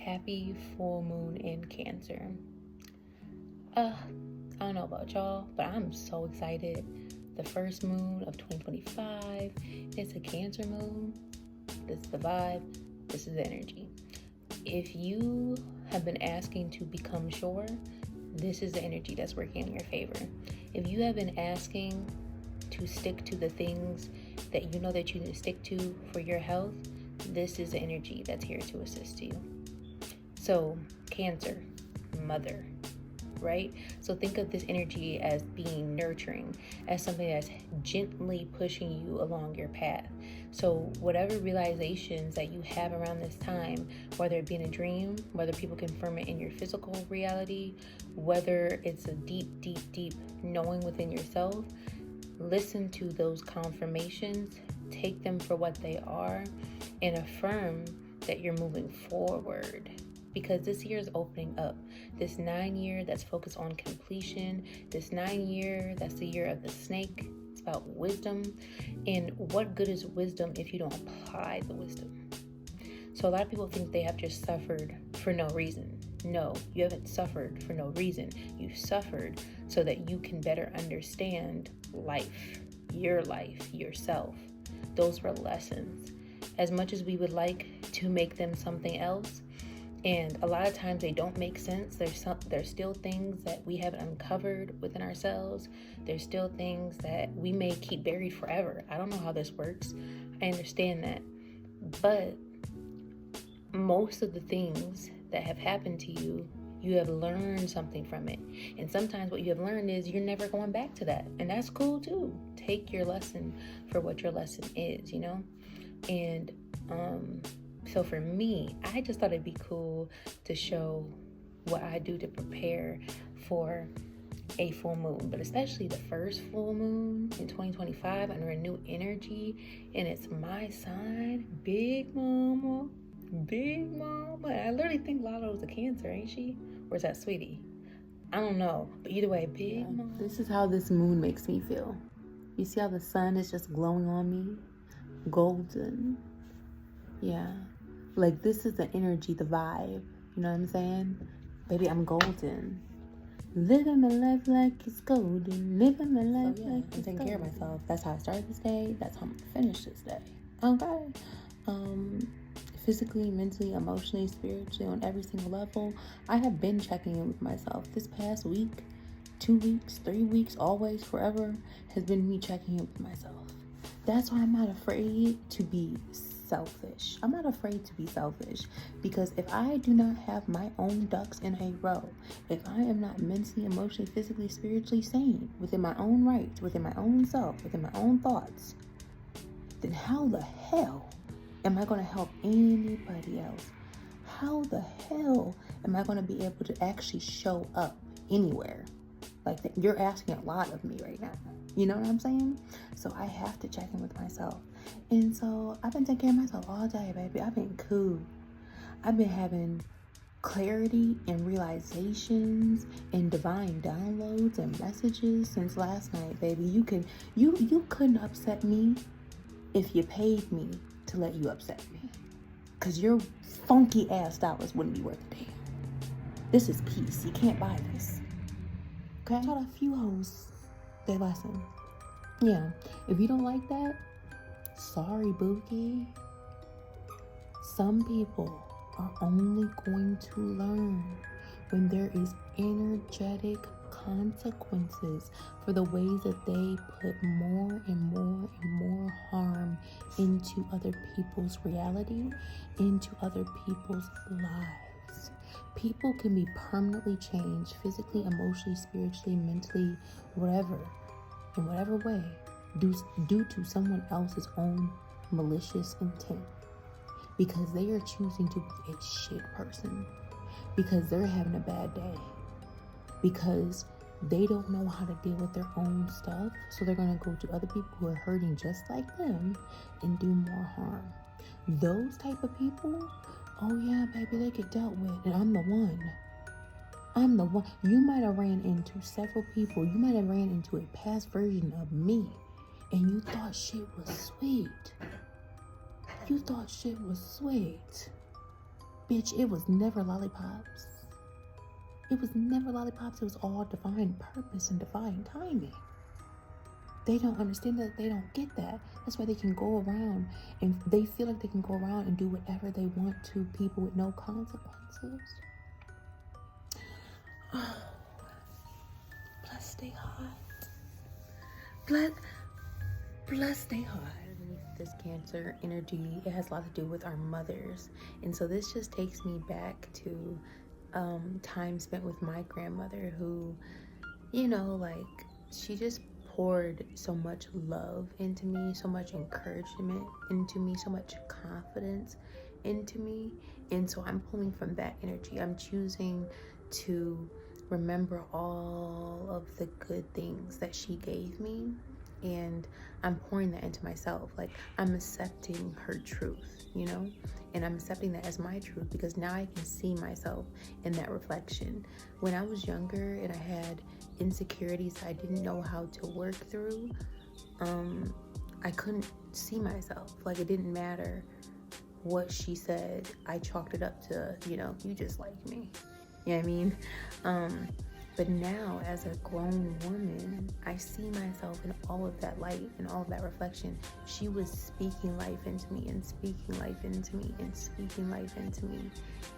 Happy full moon in Cancer. I don't know about y'all, but I'm so excited. The first moon of 2025. It's a Cancer moon. This is the vibe. This is the energy. If you have been asking to become sure, this is the energy that's working in your favor. If you have been asking to stick to the things that you know that you need to stick to for your health, this is the energy that's here to assist you. So, Cancer, mother, right? So think of this energy as being nurturing, as something that's gently pushing you along your path. So whatever realizations that you have around this time, whether it be in a dream, whether people confirm it in your physical reality, whether it's a deep knowing within yourself, listen to those confirmations, take them for what they are, and affirm that you're moving forward. Because this year is opening up. This 9 year that's focused on completion. This 9 year, that's the year of the snake. It's about wisdom. And what good is wisdom if you don't apply the wisdom? So a lot of people think they have just suffered for no reason. No, you haven't suffered for no reason. You suffered so that you can better understand life, yourself. Those were lessons. As much as we would like to make them something else, and a lot of times they don't make sense. There's still things that we haven't uncovered within ourselves. There's still things that we may keep buried forever. I don't know how this works. I understand that. But most of the things that have happened to you, you have learned something from it. And sometimes what you have learned is you're never going back to that. And that's cool too. Take your lesson for what your lesson is, And so for me, I just thought it'd be cool to show what I do to prepare for a full moon, but especially the first full moon in 2025 under a new energy, and it's my sign, Big Mama. I literally think Lala was a Cancer, ain't she? Or is that Sweetie? I don't know, but either way, Big Mama. This is how this moon makes me feel. You see how the sun is just glowing on me? Golden. Yeah. Like, this is the energy, the vibe. You know what I'm saying? Baby, I'm golden. Living my life like it's golden. Living my life like it's golden. I'm taking care of myself. That's how I started this day. That's how I'm gonna finish this day. Okay. Physically, mentally, emotionally, spiritually, on every single level, I have been checking in with myself. This past week, 2 weeks, 3 weeks, always, forever, has been me checking in with myself. That's why I'm not afraid to be selfish. I'm not afraid to be selfish, because if I do not have my own ducks in a row, if I am not mentally, emotionally, physically, spiritually sane within my own rights, within my own self, within my own thoughts, then how the hell am I going to help anybody else? How the hell am I going to be able to actually show up anywhere? Like, you're asking a lot of me right now. You know what I'm saying? So I have to check in with myself. And so I've been taking care of myself all day, baby. I've been cool. I've been having clarity and realizations and divine downloads and messages since last night, baby. You couldn't upset me if you paid me to let you upset me. Because your funky ass dollars wouldn't be worth a damn. This is peace. You can't buy this. Okay? I taught a few hoes their lesson. Yeah. If you don't like that, sorry, Bookie. Some people are only going to learn when there is energetic consequences for the ways that they put more and more harm into other people's reality, into other people's lives. People can be permanently changed physically, emotionally, spiritually, mentally, whatever, in whatever way, due to someone else's own malicious intent, because they are choosing to be a shit person, because they're having a bad day, because they don't know how to deal with their own stuff, so they're going to go to other people who are hurting just like them and do more harm. Those type of people, oh yeah, baby, they get dealt with, and I'm the one. You might have ran into several people. You might have ran into a past version of me, and you thought shit was sweet. Bitch, it was never lollipops. It was never lollipops. It was all divine purpose and divine timing. They don't understand that. They don't get that. That's why they can go around and they feel like they can go around and do whatever they want to people with no consequences. Oh, bless stay hot. Bless stay hot. This Cancer energy, it has a lot to do with our mothers. And so this just takes me back to time spent with my grandmother who, you know, like she just poured so much love into me, so much encouragement into me, so much confidence into me. And so I'm pulling from that energy. I'm choosing to remember all of the good things that she gave me, and I'm pouring that into myself. Like, I'm accepting her truth, you know, and I'm accepting that as my truth because now I can see myself in that reflection. When I was younger and I had insecurities I didn't know how to work through, I couldn't see myself. Like, it didn't matter what she said. I chalked it up to, you know, you just like me. You know what I mean? But now, as a grown woman, I see myself in all of that light and all of that reflection. She was speaking life into me and speaking life into me and speaking life into me.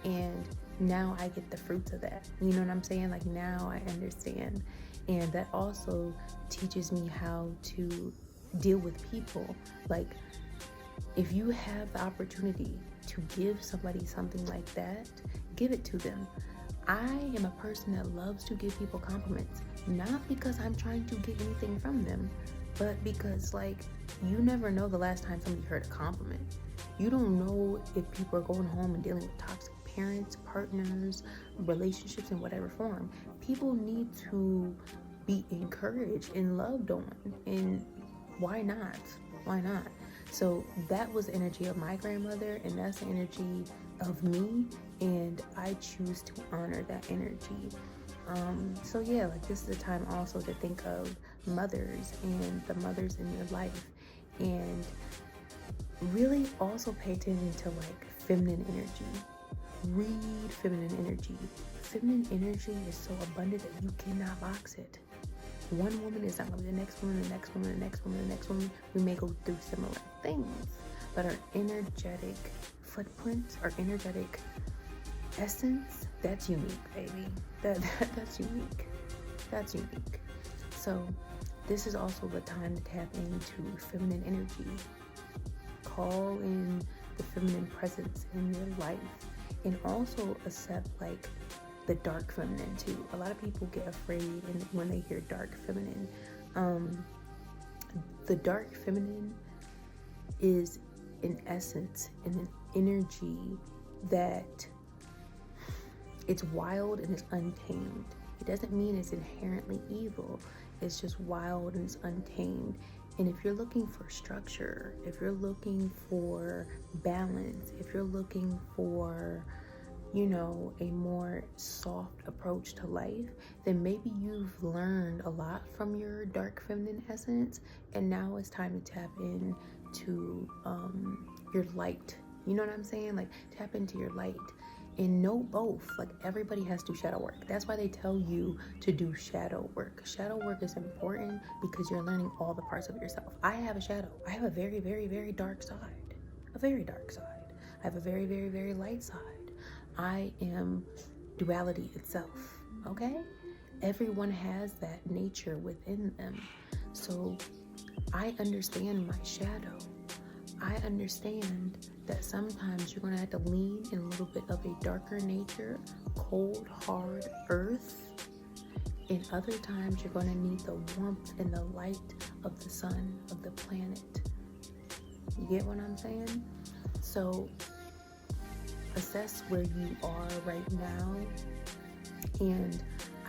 And now I get the fruits of that. You know what I'm saying? Like, now I understand. And that also teaches me how to deal with people. Like, if you have the opportunity to give somebody something like that, give it to them. I am a person that loves to give people compliments, not because I'm trying to get anything from them, but because, like, you never know the last time somebody heard a compliment. You don't know if people are going home and dealing with toxic parents, partners, relationships in whatever form. People need to be encouraged and loved on, and why not? Why not? So that was the energy of my grandmother, and that's the energy of me, and I choose to honor that energy. So yeah, like, this is a time also to think of mothers and the mothers in your life, and really also pay attention to, like, feminine energy. Read feminine energy. Feminine energy is so abundant that you cannot box it. One woman is not going to be the next woman, the next woman, the next woman, the next woman. We may go through similar things, but our energetic footprint, our energetic essence, that's unique, baby. That's unique. That's unique. So this is also the time to tap into feminine energy. Call in the feminine presence in your life, and also accept, like, the dark feminine too. A lot of people get afraid when they hear dark feminine. The dark feminine is an essence and an energy that it's wild and it's untamed. It doesn't mean it's inherently evil. It's just wild and it's untamed. And if you're looking for structure, if you're looking for balance, if you're looking for, you know, a more soft approach to life, then maybe you've learned a lot from your dark feminine essence, and now it's time to tap into your light. You know what I'm saying? Like, tap into your light and know both. Like, everybody has to do shadow work. That's why they tell you to do shadow work. Shadow work is important because you're learning all the parts of yourself. I have a shadow. I have a very, very, very dark side. A very dark side. I have a very, very, very light side. I am duality itself, okay? Everyone has that nature within them. So I understand my shadow. I understand that sometimes you're going to have to lean in a little bit of a darker nature, cold, hard earth. And other times you're going to need the warmth and the light of the sun, of the planet. You get what I'm saying? So assess where you are right now, and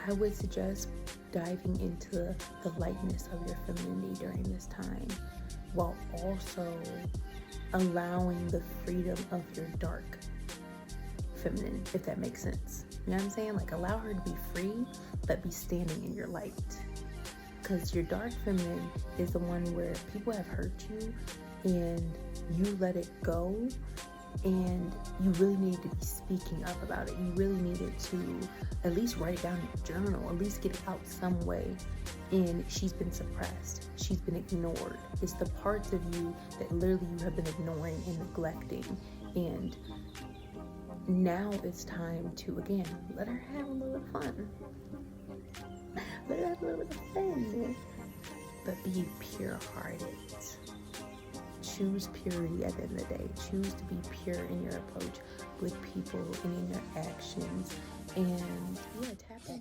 I would suggest diving into the lightness of your femininity during this time, while also allowing the freedom of your dark feminine, if that makes sense. You know what I'm saying? Like, allow her to be free, but be standing in your light. Because your dark feminine is the one where people have hurt you and you let it go, and you really needed to be speaking up about it. You really needed to at least write it down in your journal, at least get it out some way. And she's been suppressed. She's been ignored. It's the parts of you that literally you have been ignoring and neglecting. And now it's time to, again, let her have a little bit of fun. Let her have a little bit of fun. But be pure-hearted. Choose purity at the end of the day. Choose to be pure in your approach with people and in your actions. And yeah, tap in.